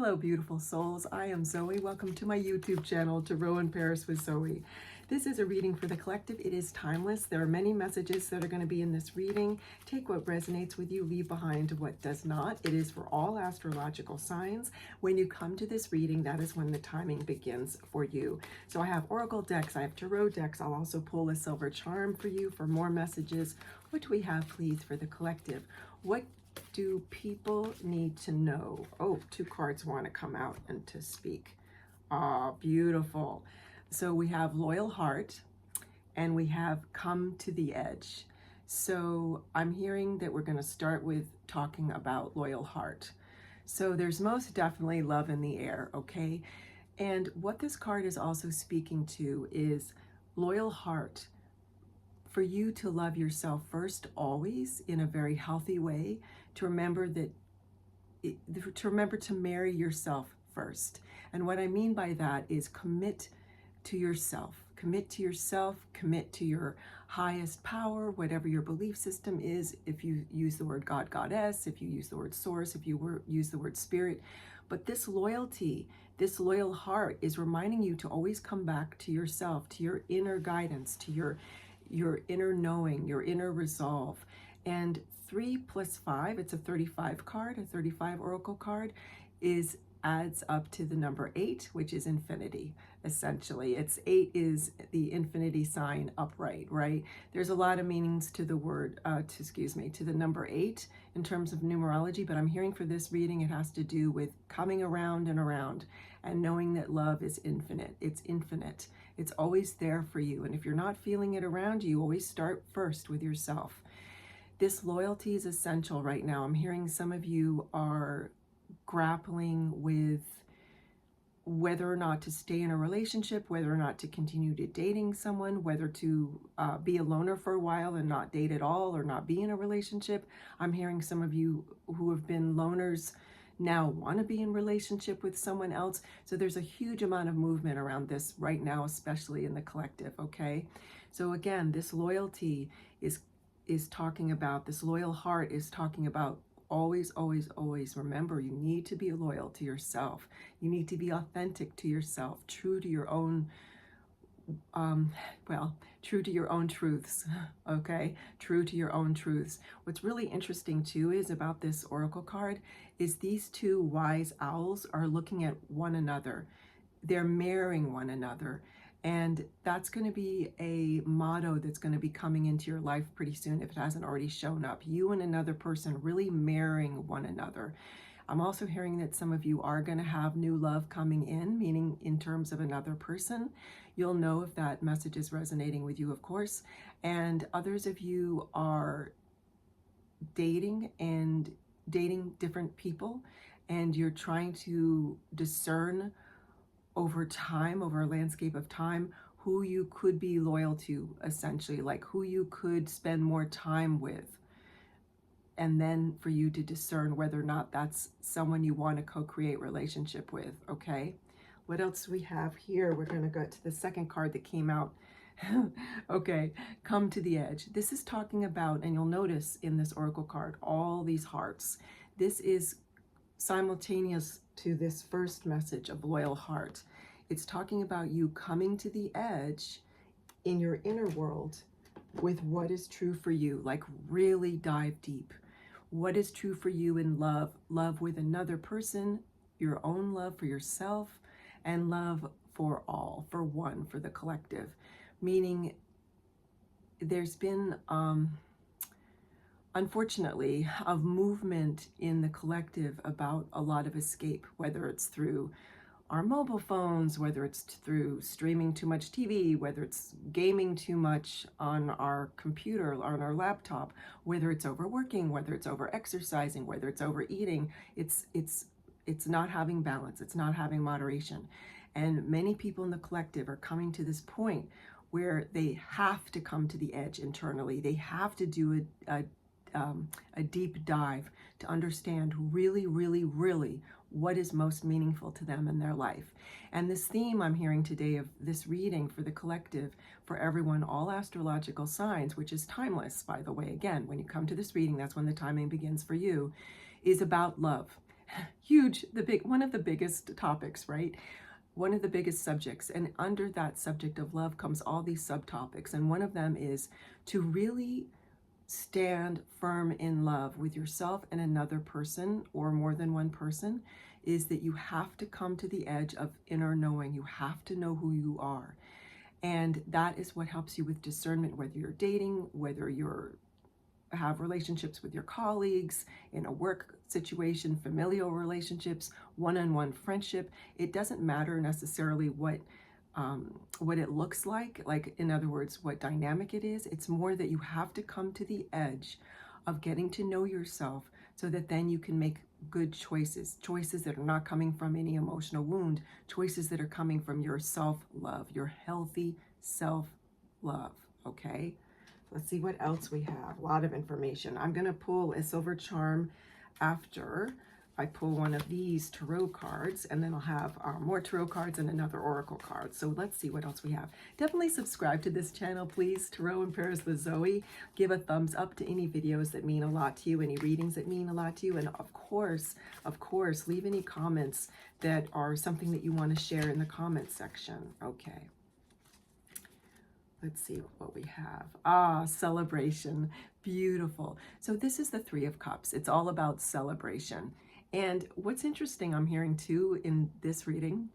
Hello, beautiful souls. I am Zoe. Welcome to my YouTube channel, Tarot in Paris with Zoe. This is a reading for the collective. It is timeless. There are many messages that are going to be in this reading. Take what resonates with you, leave behind what does not. It is for all astrological signs. When you come to this reading, that is when the timing begins for you. So I have oracle decks, I have tarot decks. I'll also pull a silver charm for you for more messages. What do we have, please, for the collective? What do people need to know? Oh, two cards want to come out and to speak. Ah, beautiful. So we have loyal heart and we have come to the edge. So I'm hearing that we're going to start with talking about loyal heart. So there's most definitely love in the air, okay? And what this card is also speaking to is loyal heart. For you to love yourself first, always, in a very healthy way, to remember to marry yourself first. And what I mean by that is commit to yourself. Commit to yourself, commit to your highest power, whatever your belief system is. If you use the word God, Goddess, if you use the word source, if you use the word spirit. But this loyalty, this loyal heart is reminding you to always come back to yourself, to your inner guidance, to your inner knowing, your inner resolve. And 3 plus 5, it's a 35 card, a 35 oracle card, adds up to the number 8, which is infinity. Essentially, 8 is the infinity sign upright, right? There's a lot of meanings to the word, to the number 8 in terms of numerology, but I'm hearing for this reading it has to do with coming around and around and knowing that love is infinite. It's infinite. It's always there for you. And if you're not feeling it around you, always start first with yourself. This loyalty is essential right now. I'm hearing some of you are grappling with whether or not to stay in a relationship, whether or not to continue to dating someone, whether to be a loner for a while and not date at all or not be in a relationship. I'm hearing some of you who have been loners now want to be in relationship with someone else. So there's a huge amount of movement around this right now, especially in the collective, okay? So again, this loyalty is talking about, this loyal heart is talking about always, always, always remember you need to be loyal to yourself. You need to be authentic to yourself, true to your own, true to your own truths, okay? True to your own truths. What's really interesting too is about this oracle card is these two wise owls are looking at one another. They're mirroring one another. And that's going to be a motto that's going to be coming into your life pretty soon if it hasn't already shown up. You and another person really mirroring one another. I'm also hearing that some of you are going to have new love coming in, meaning in terms of another person. You'll know if that message is resonating with you, of course. And others of you are dating different people, and you're trying to discern over time, over a landscape of time, who you could be loyal to, essentially, like who you could spend more time with. And then for you to discern whether or not that's someone you want to co-create relationship with, okay? What else do we have here? We're going to go to the second card that came out. Okay, come to the edge. This is talking about, and you'll notice in this oracle card, all these hearts. This is simultaneous to this first message of loyal heart. It's talking about you coming to the edge in your inner world with what is true for you, like really dive deep. What is true for you in love? Love with another person, your own love for yourself, and love for all, for one, for the collective. Meaning there's been, unfortunately, of movement in the collective about a lot of escape, whether it's through our mobile phones, whether it's through streaming too much TV, whether it's gaming too much on our computer, on our laptop, whether it's overworking, whether it's over exercising, whether it's overeating. It's not having balance. It's not having moderation. And many people in the collective are coming to this point where they have to come to the edge internally. They have to do a deep dive to understand really, really, really what is most meaningful to them in their life. And this theme I'm hearing today of this reading for the collective, for everyone, all astrological signs, which is timeless, by the way. Again, when you come to this reading, that's when the timing begins for you, is about love. huge, one of the biggest topics, right? One of the biggest subjects. And under that subject of love comes all these subtopics. And one of them is to really stand firm in love with yourself and another person, or more than one person, is that you have to come to the edge of inner knowing. You have to know who you are. And that is what helps you with discernment, whether you're dating, whether you're have relationships with your colleagues, in a work situation, familial relationships, one-on-one friendship. It doesn't matter necessarily what it looks like in other words, what dynamic it is. It's more that you have to come to the edge of getting to know yourself so that then you can make good choices that are not coming from any emotional wound, choices that are coming from your self-love, your healthy self-love, okay? Let's see what else we have. A lot of information. I'm going to pull a silver charm after I pull one of these tarot cards, and then I'll have more tarot cards and another oracle card. So let's see what else we have. Definitely subscribe to this channel, please. Tarot in Paris with Zoe. Give a thumbs up to any videos that mean a lot to you, any readings that mean a lot to you. And of course, leave any comments that are something that you want to share in the comment section. Okay. Let's see what we have. Celebration. Beautiful. So this is the Three of Cups. It's all about celebration. And what's interesting I'm hearing too in this reading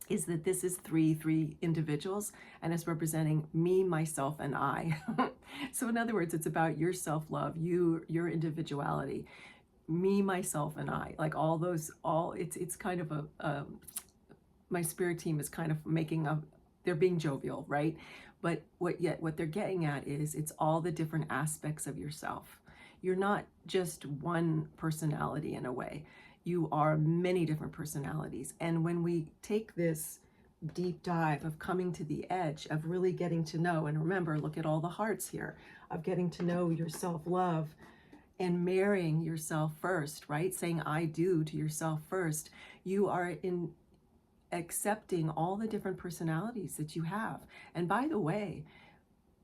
is that this is three individuals, and it's representing me, myself, and I. So in other words, it's about your self-love, your individuality, me, myself, and I. Like it's kind of my spirit team is kind of they're being jovial, right? But what they're getting at is it's all the different aspects of yourself. You're not just one personality in a way. You are many different personalities. And when we take this deep dive of coming to the edge, of really getting to know, and remember, look at all the hearts here, of getting to know your self-love and marrying yourself first, right? Saying I do to yourself first. You are in accepting all the different personalities that you have. And by the way,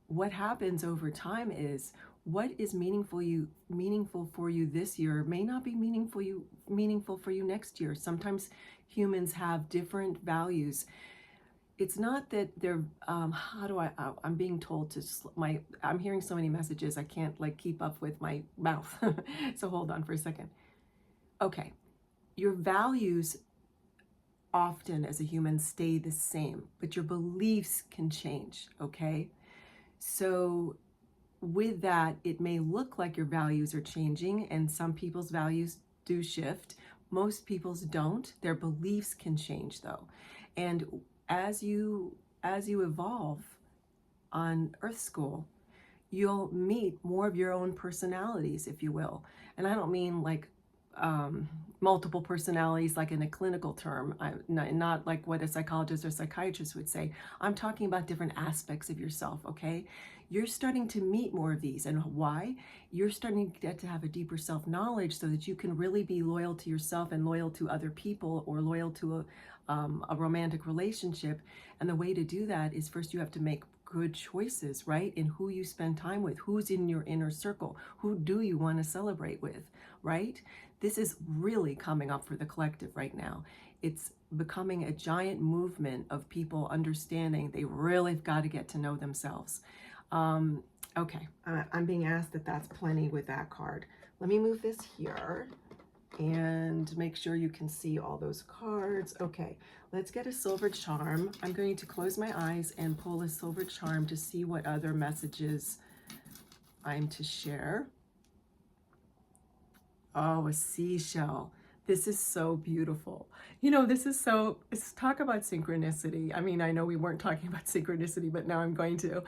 what happens over time is what is meaningful for you this year may not be meaningful for you next year. Sometimes humans have different values. It's not that they're I'm being told to I'm hearing so many messages I can't keep up with my mouth. So hold on for a second. Okay, your values often as a human stay the same, but your beliefs can change, okay? So with that, it may look like your values are changing, and some people's values do shift. Most people's don't. Their beliefs can change though. And as you evolve on Earth School, you'll meet more of your own personalities, if you will. And I don't mean multiple personalities like in a clinical term, not like what a psychologist or psychiatrist would say. I'm talking about different aspects of yourself, okay? You're starting to meet more of these. And why? You're starting to get to have a deeper self-knowledge so that you can really be loyal to yourself and loyal to other people, or loyal to a romantic relationship. And the way to do that is first you have to make good choices, right? In who you spend time with, who's in your inner circle, who do you want to celebrate with, right? This is really coming up for the collective right now. It's becoming a giant movement of people understanding they really have got to get to know themselves. Okay, I'm being asked that that's plenty with that card. Let me move this here and make sure you can see all those cards. Okay, let's get a silver charm. I'm going to close my eyes and pull a silver charm to see what other messages I'm to share. Oh, a seashell. This is so beautiful. You know, let's talk about synchronicity. I mean, I know we weren't talking about synchronicity, but now I'm going to.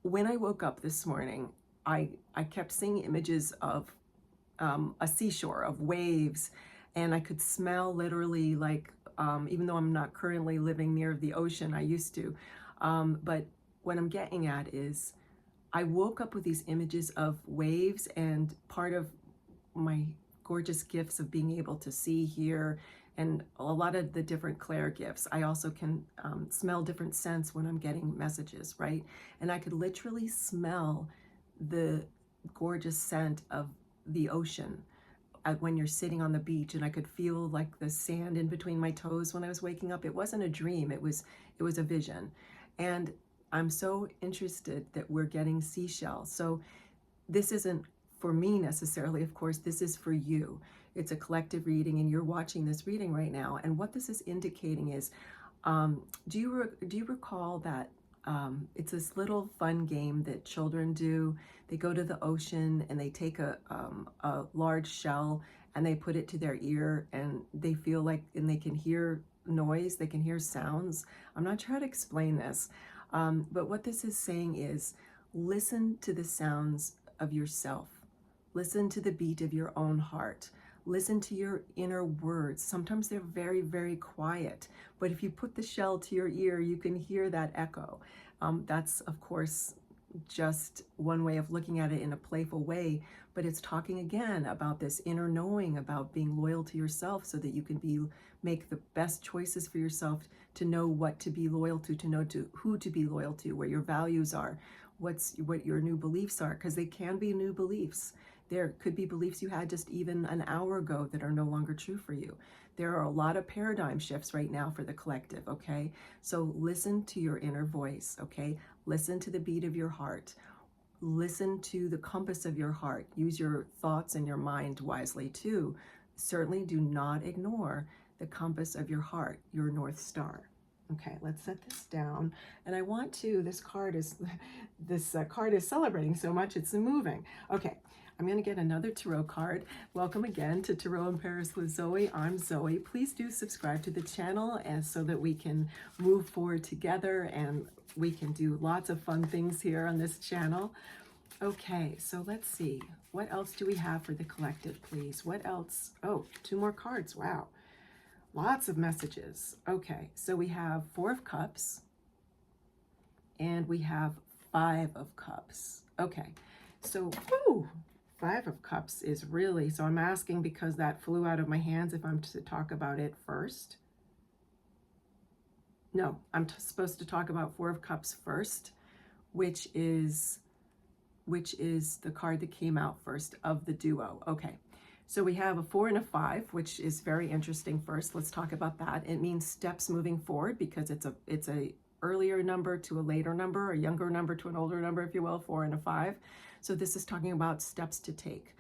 When I woke up this morning, I kept seeing images of a seashore, of waves, and I could smell literally even though I'm not currently living near the ocean, I used to. But what I'm getting at is I woke up with these images of waves, and part of my gorgeous gifts of being able to see, hear, and a lot of the different clair gifts. I also can smell different scents when I'm getting messages, right? And I could literally smell the gorgeous scent of the ocean when you're sitting on the beach, and I could feel like the sand in between my toes when I was waking up. It wasn't a dream, it was a vision. And I'm so interested that we're getting seashells. So this isn't for me necessarily, of course, this is for you. It's a collective reading, and you're watching this reading right now. And what this is indicating is, do you recall that it's this little fun game that children do? They go to the ocean and they take a large shell and they put it to their ear, and they feel like, and they can hear noise, they can hear sounds. I'm not trying to explain this, but what this is saying is, listen to the sounds of yourself. Listen to the beat of your own heart. Listen to your inner words. Sometimes they're very, very quiet, but if you put the shell to your ear, you can hear that echo. That's, of course, just one way of looking at it in a playful way, but it's talking again about this inner knowing, about being loyal to yourself so that you can make the best choices for yourself, to know what to be loyal to know to who to be loyal to, where your values are, what your new beliefs are, because they can be new beliefs. There could be beliefs you had just even an hour ago that are no longer true for you. There are a lot of paradigm shifts right now for the collective, okay? So listen to your inner voice, okay? Listen to the beat of your heart. Listen to the compass of your heart. Use your thoughts and your mind wisely too. Certainly do not ignore the compass of your heart, your North Star. Okay, let's set this down. And I want to, this card is celebrating so much, it's moving. Okay, I'm going to get another tarot card. Welcome again to Tarot in Paris with Zoe. I'm Zoe. Please do subscribe to the channel, and so that we can move forward together and we can do lots of fun things here on this channel. Okay, so let's see. What else do we have for the collective, please? What else? Oh, 2 more cards. Wow. Lots of messages. Okay, so we have 4 of Cups and we have 5 of Cups. Okay, so 5 of Cups is really, so I'm asking because that flew out of my hands if I'm to talk about it first. No, I'm supposed to talk about 4 of Cups first, which is the card that came out first of the duo. Okay. So we have a 4 and a 5, which is very interesting. First, let's talk about that. It means steps moving forward, because it's a earlier number to a later number, a younger number to an older number, if you will, 4 and a 5. So this is talking about steps to take.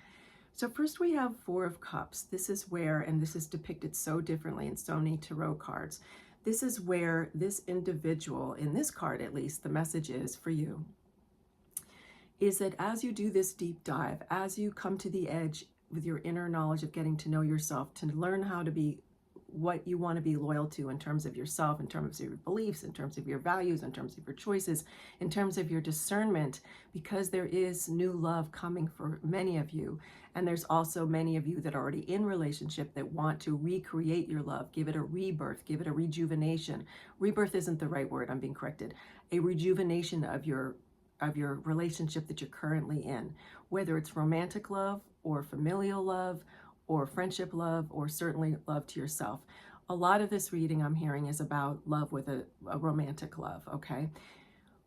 So first we have 4 of Cups. This is where, and this is depicted so differently in so many tarot cards, this is where this individual, in this card at least, the message is for you, is that as you do this deep dive, as you come to the edge with your inner knowledge of getting to know yourself, to learn how to be what you want to be loyal to in terms of yourself, in terms of your beliefs, in terms of your values, in terms of your choices, in terms of your discernment, because there is new love coming for many of you. And there's also many of you that are already in relationship that want to recreate your love, give it a rebirth, give it a rejuvenation. Rebirth isn't the right word, I'm being corrected. A rejuvenation of your relationship that you're currently in, whether it's romantic love or familial love or friendship love, or certainly love to yourself. A lot of this reading I'm hearing is about love with a romantic love, okay?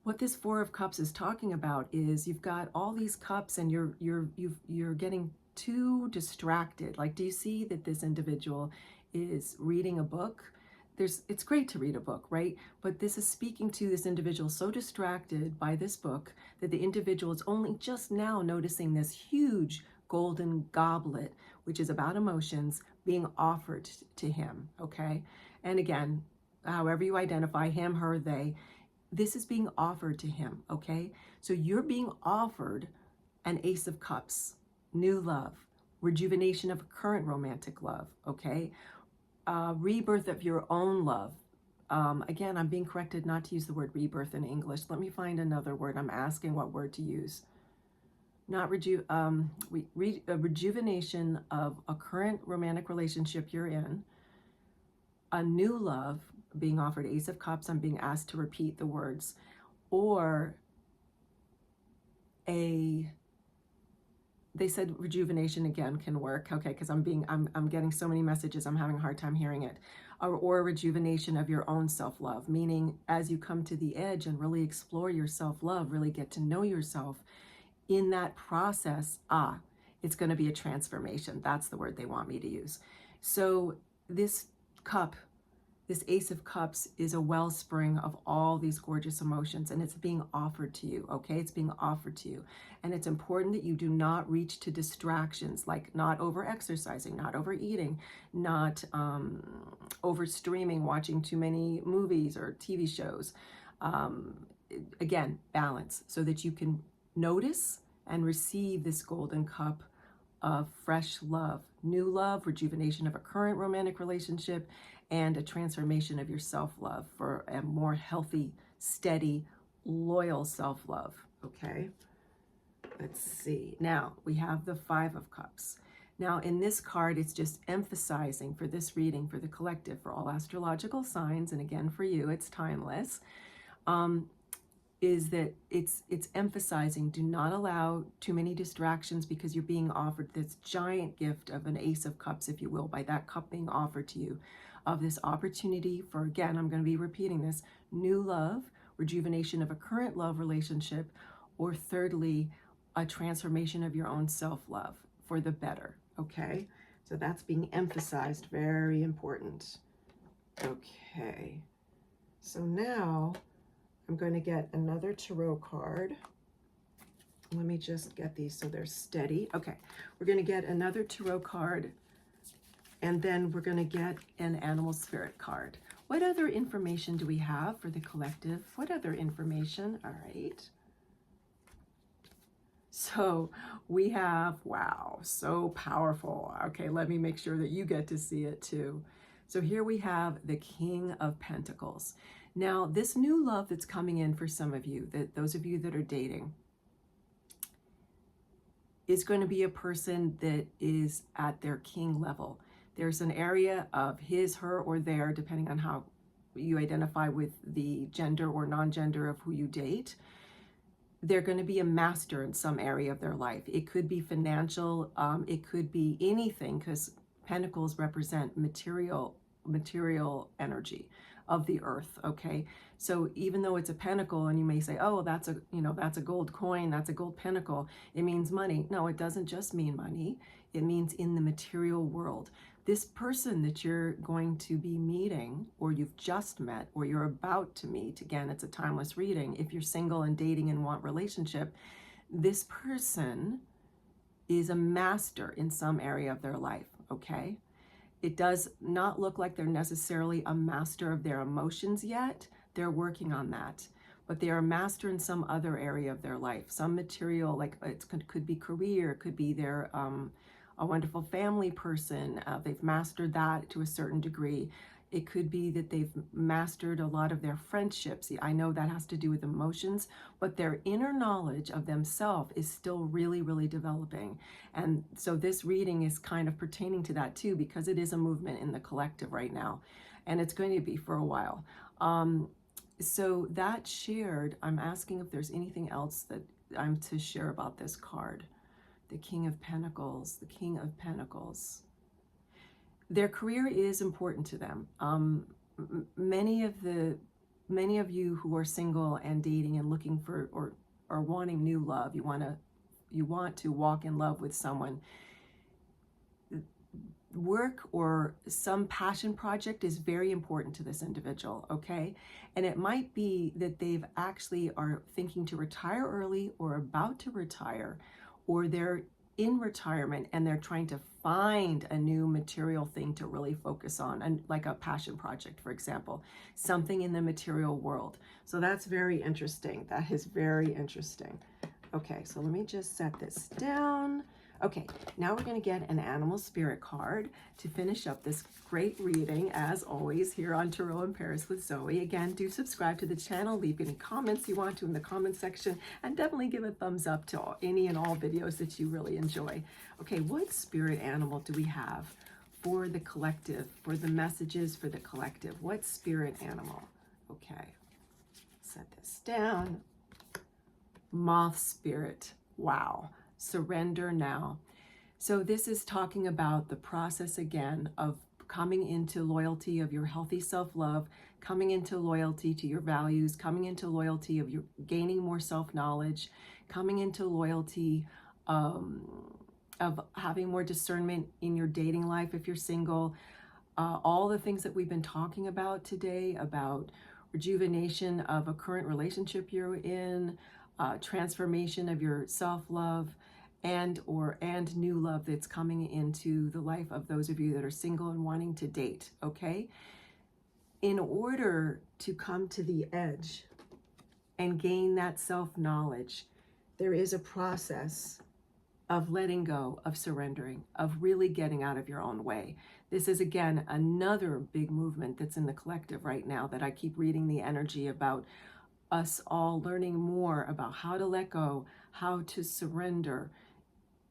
What this 4 of Cups is talking about is you've got all these cups and you're getting too distracted. Like, do you see that this individual is reading a book? It's great to read a book, right? But this is speaking to this individual so distracted by this book that the individual is only just now noticing this huge golden goblet, which is about emotions, being offered to him, okay? And again, however you identify him, her, they, this is being offered to him, okay? So you're being offered an Ace of Cups, new love, rejuvenation of current romantic love, okay? Rebirth of your own love. Again, I'm being corrected not to use the word rebirth in English. Let me find another word. I'm asking what word to use. Not a rejuvenation of a current romantic relationship you're in, a new love being offered, Ace of Cups, I'm being asked to repeat the words, or they said rejuvenation again can work, okay, because I'm getting so many messages, I'm having a hard time hearing it, or a rejuvenation of your own self-love, meaning as you come to the edge and really explore your self-love, really get to know yourself, in that process, It's going to be a transformation. That's the word they want me to use. So this cup, this Ace of Cups, is a wellspring of all these gorgeous emotions, and it's being offered to you, okay? It's being offered to you. And it's important that you do not reach to distractions, like not over-exercising, not overeating, not over-streaming, watching too many movies or TV shows. Again, balance, so that you can notice and receive this golden cup of fresh love, new love, rejuvenation of a current romantic relationship, and a transformation of your self-love for a more healthy, steady, loyal self-love, okay? Let's see. Now, we have the Five of Cups. Now, in this card, it's just emphasizing for this reading, for the collective, for all astrological signs, and again, for you, it's timeless, is that it's emphasizing, do not allow too many distractions, because you're being offered this giant gift of an Ace of Cups, if you will, by that cup being offered to you, of this opportunity for, again, I'm going to be repeating this, new love, rejuvenation of a current love relationship, or thirdly, a transformation of your own self-love for the better, okay? So that's being emphasized, very important. Okay, so now I'm going to get another tarot card. Let me just get these so they're steady. Okay, we're going to get another tarot card, and then we're going to get an animal spirit card. What other information do we have for the collective? What other information? All right. So we have, wow, so powerful. Okay, let me make sure that you get to see it too. So here we have the King of Pentacles. Now, this new love that's coming in for some of you, that those of you that are dating, is going to be a person that is at their king level. There's an area of his, her, or their, depending on how you identify with the gender or non-gender of who you date. They're going to be a master in some area of their life. It could be financial, it could be anything, because pentacles represent material energy of the earth, okay? So even though it's a pentacle, and you may say, oh, that's a, that's a gold coin, that's a gold pentacle, it means money. No, it doesn't just mean money. It means in the material world. This person that you're going to be meeting, or you've just met, or you're about to meet, again, it's a timeless reading. If you're single and dating and want relationship, this person is a master in some area of their life, okay? It does not look like they're necessarily a master of their emotions yet. They're working on that. But they are a master in some other area of their life. Some material, like it could be career, it could be their a wonderful family person. They've mastered that to a certain degree. It could be that they've mastered a lot of their friendships. I know that has to do with emotions, but their inner knowledge of themselves is still really, really developing. And so this reading is kind of pertaining to that too, because it is a movement in the collective right now, and it's going to be for a while. So that shared, I'm asking if there's anything else that I'm to share about this card. The King of Pentacles, the King of Pentacles. Their career is important to them. Many of you who are single and dating and looking for or wanting new love, you want to walk in love with someone. Work or some passion project is very important to this individual, okay? And it might be that they've actually are thinking to retire early, or about to retire, or they're in retirement and they're trying to find a new material thing to really focus on, and like a passion project, for example, something in the material world. So that's very interesting. That is very interesting. Okay, so let me just set this down. Okay, now we're going to get an animal spirit card to finish up this great reading, as always, here on Tarot in Paris with Zoe. Again, do subscribe to the channel, leave any comments you want to in the comment section, and definitely give a thumbs up to any and all videos that you really enjoy. Okay, what spirit animal do we have for the collective, for the messages for the collective? What spirit animal? Okay, set this down. Moth spirit. Wow. Surrender now. So this is talking about the process again of coming into loyalty of your healthy self-love, coming into loyalty to your values, coming into loyalty of your gaining more self-knowledge, coming into loyalty of having more discernment in your dating life if you're single. All the things that we've been talking about today, about rejuvenation of a current relationship you're in, transformation of your self-love, and new love that's coming into the life of those of you that are single and wanting to date. Okay, in order to come to the edge and gain that self-knowledge, there is a process of letting go, of surrendering, of really getting out of your own way. This is, again, another big movement that's in the collective right now that I keep reading the energy about, us all learning more about how to let go, how to surrender,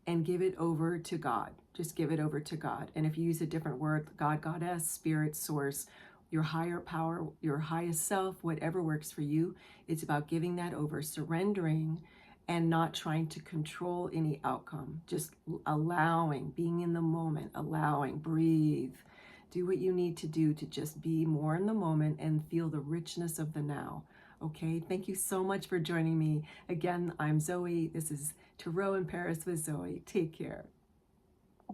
and give it over to God. Just give it over to God. And if you use a different word, God, Goddess, Spirit, Source, your higher power, your highest self, whatever works for you, it's about giving that over, surrendering, and not trying to control any outcome. Just allowing, being in the moment, allowing, breathe. Do what you need to do to just be more in the moment and feel the richness of the now. Okay, thank you so much for joining me. Again, I'm Zoe. This is Tarot in Paris with Zoe. Take care.